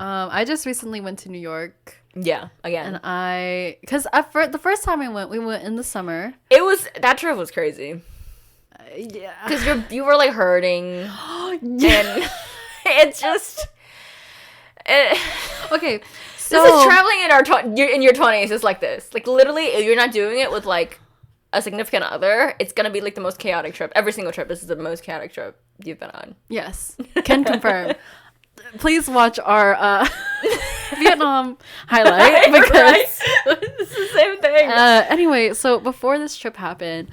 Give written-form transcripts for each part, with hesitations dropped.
I just recently went to New York. Yeah, again. And because the first time we went in the summer. That trip was crazy. Yeah. Because you were like hurting. Yeah. And it's just. Okay. So this is traveling in your 20s. It's like this. Like, literally, if you're not doing it with, like, a significant other, it's gonna be, like, the most chaotic trip. Every single trip. This is the most chaotic trip you've been on. Yes. Can confirm. Please watch our Vietnam highlight because it's the same thing. Anyway, so before this trip happened,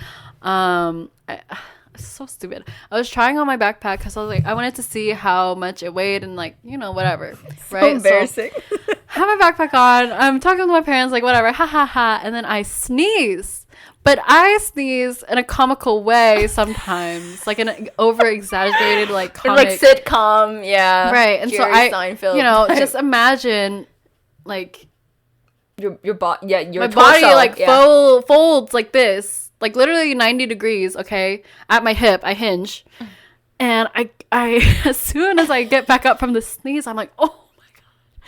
it's so stupid. I was trying on my backpack because I was like, I wanted to see how much it weighed and like, whatever. So right? embarrassing. So, have my backpack on. I'm talking to my parents, like whatever, ha ha ha, and then I sneeze. But I sneeze in a comical way sometimes, like an over-exaggerated, like comic, like sitcom, yeah, right? And Jerry so I, Seinfeld. just imagine, like your body, yeah, your my torso, body like folds like this, like literally 90 degrees. Okay, at my hip, I hinge, and I as soon as I get back up from the sneeze, I'm like, oh.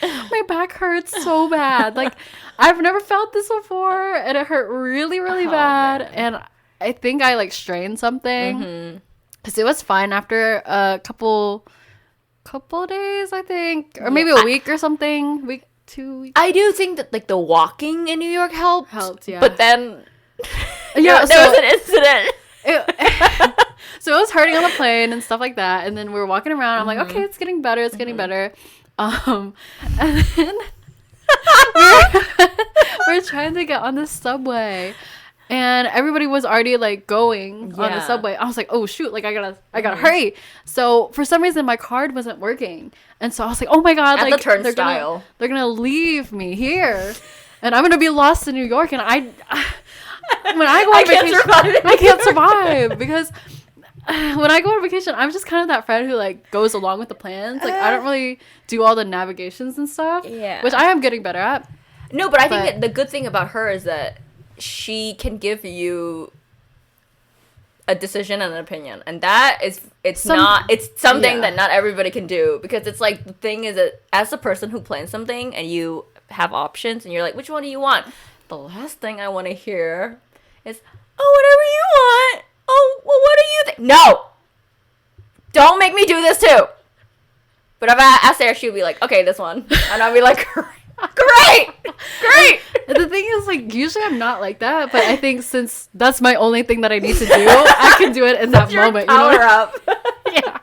My back hurts so bad. Like, I've never felt this before, and it hurt really, really bad. Man. And I think I like strained something because it was fine after a couple days, I think, or maybe a week or something. 2 weeks. I do think that like the walking in New York helped, yeah. But then, there was an incident. So it was hurting on the plane and stuff like that, and then we were walking around. I'm like, okay, it's getting better. It's getting better. And then we're trying to get on the subway, and everybody was already like going on the subway. I was like, oh shoot, like I gotta hurry. So for some reason my card wasn't working, and so I was like, oh my god, at like the turnstile, they're gonna leave me here, and I'm gonna be lost in New York, and when I go on vacation, I can't survive because. When I go on vacation, I'm just kind of that friend who like goes along with the plans. Like I don't really do all the navigations and stuff. Yeah. Which I am getting better at. No, but I think that the good thing about her is that she can give you a decision and an opinion, and that is it's something that not everybody can do, because it's like the thing is that as a person who plans something and you have options and you're like, which one do you want? The last thing I want to hear is, oh, whatever you want. Oh, well, what do you think? No! Don't make me do this too! But if I asked her, she would be like, okay, this one. And I'd be like, great! Great! The thing is, like, usually I'm not like that, but I think since that's my only thing that I need to do, I can do it in that moment. Power up. Yeah.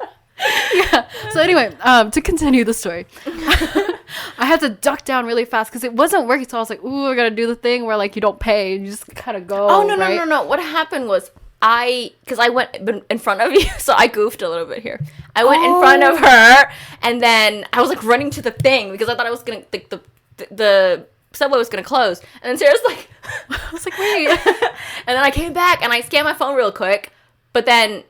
Yeah. So anyway, to continue the story. I had to duck down really fast because it wasn't working. So I was like, ooh, I gotta do the thing where, like, you don't pay and you just kind of go. Oh, no. What happened was, because I went in front of you, so I goofed a little bit here. I went in front of her, and then I was like running to the thing because I thought I was gonna the subway was gonna close, and then Sarah's like, I was like, wait, and then I came back and I scanned my phone real quick, but then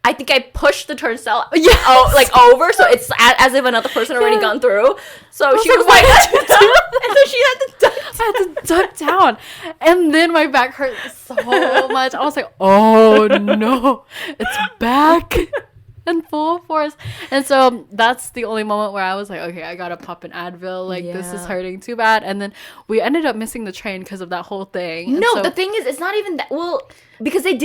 I think I pushed the turnstile over, so it's as if another person already gone through. So she was like, and so she had to duck down. I had to duck down, and then my back hurt so much. I was like, oh no, it's back in full force. And so that's the only moment where I was like, okay, I gotta pop an Advil, like this is hurting too bad. And then we ended up missing the train because of that whole thing. No, the thing is, it's not even that, well, because the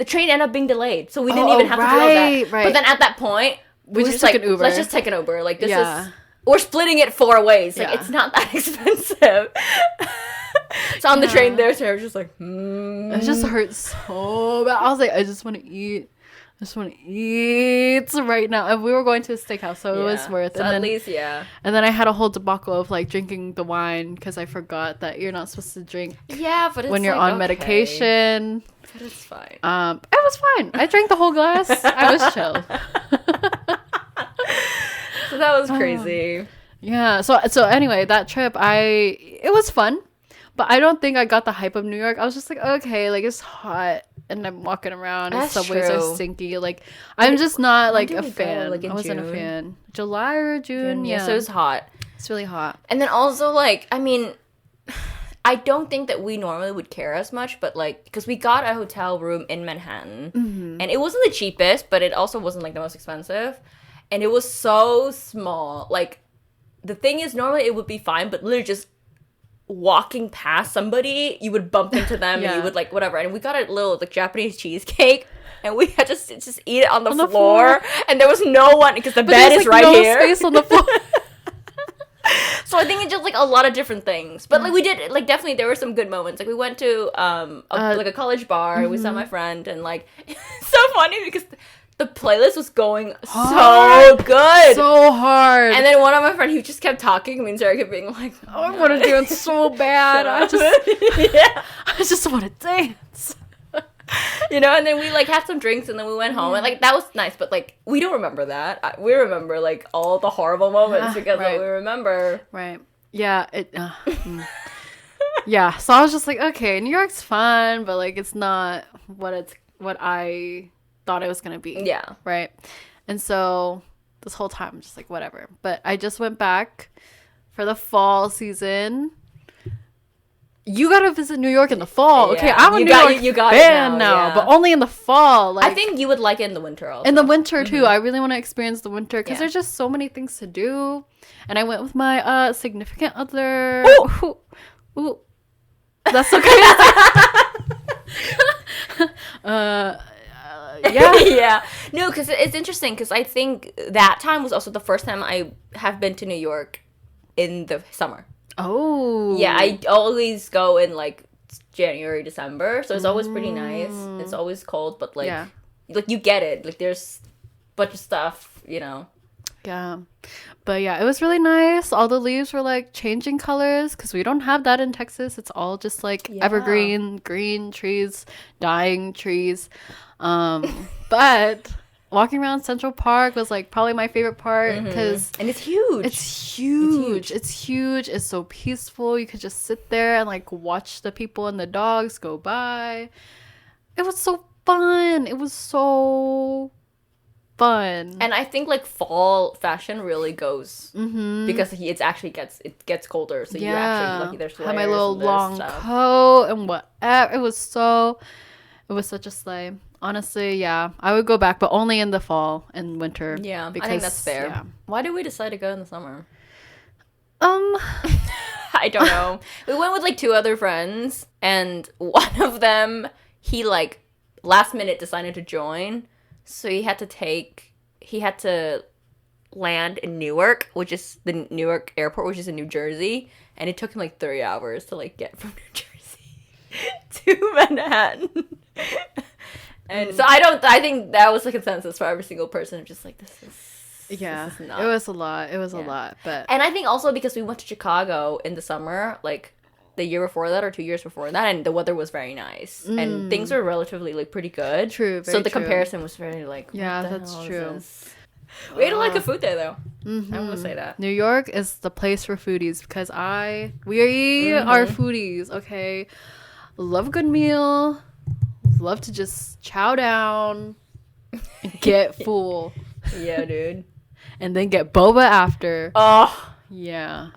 train ended up being delayed, so we didn't even have to deal with that. Right. But then at that point, we just took an Uber. Let's just take an Uber. Like, this is, we're splitting it 4 ways. Like, it's not that expensive. So on the train there, Sarah was just like, It just hurts so bad. I was like, I just want to eat. Right now. And we were going to a steakhouse, so it was worth it. So at least, yeah. And then I had a whole debacle of like drinking the wine because I forgot that you're not supposed to drink. Yeah, but it's when you're on medication. But it's fine. It was fine. I drank the whole glass. I was chill. So that was crazy. Yeah. So anyway, that trip, it was fun, but I don't think I got the hype of New York. I was just like, okay, like it's hot. And I'm walking around and subways are stinky. Like, I'm just not like a fan. I wasn't a fan. July or June? Yeah. So it was hot. It's really hot. And then also, like, I mean, I don't think that we normally would care as much, but like, because we got a hotel room in Manhattan, and it wasn't the cheapest, but it also wasn't like the most expensive, and it was so small. Like, the thing is, normally it would be fine, but literally just walking past somebody, you would bump into them and you would like whatever. And we got a little like Japanese cheesecake, and we had to just eat it on the floor. And there was no one because the bed is right here. Space on the floor. So I think it's just like a lot of different things, but like we did like definitely there were some good moments. Like we went to like a college bar. We saw my friend, and like it's so funny because the playlist was going so good, so hard. And then one of my friends, he just kept talking. I mean, Sarah kept being like, "Oh, I want to dance so bad. I just want to dance." You know, and then we like had some drinks and then we went home and like that was nice, but like we don't remember that. We remember like all the horrible moments because we remember. Right. Yeah. Yeah. So I was just like, okay, New York's fun, but like it's not what I thought it was gonna be. Yeah. Right. And so this whole time I'm just like whatever. But I just went back for the fall season. You gotta visit New York in the fall. Okay, I'm a New York fan now, but only in the fall. Like, I think you would like it in the winter also. In the winter, too. I really want to experience the winter because there's just so many things to do. And I went with my significant other. Ooh. That's so crazy. Yeah. No, because it's interesting because I think that time was also the first time I have been to New York in the summer. Oh. Yeah, I always go in like January, December, so it's always pretty nice. It's always cold, but like you get it. Like there's a bunch of stuff, you know. Yeah. But yeah, it was really nice. All the leaves were like changing colors because we don't have that in Texas. It's all just like evergreen, green trees, dying trees. But walking around Central Park was like probably my favorite part because and it's huge. It's huge. It's so peaceful. You could just sit there and like watch the people and the dogs go by. It was so fun. And I think like fall fashion really goes because it gets colder, so you actually like there's have my little long coat and whatever. It was such a sleigh. Honestly, yeah, I would go back, but only in the fall and winter. Yeah, because, I think that's fair. Yeah. Why did we decide to go in the summer? I don't know. We went with like 2 other friends, and one of them, he like last minute decided to join, so he had to land in Newark, which is the Newark airport, which is in New Jersey, and it took him like 3 hours to like get from New Jersey to Manhattan. And so I think that was the consensus for every single person. Just like, this is not. It was a lot. A lot. But and I think also because we went to Chicago in the summer, like the year before that or 2 years before that, and the weather was very nice. And things were relatively like pretty good. True. So the comparison was very like, that's true. We ate a lot of food there though. I'm gonna say that. New York is the place for foodies because we are foodies, okay? Love a good meal. Love to just chow down and get full. Yeah, dude. And then get boba after. Oh. Yeah.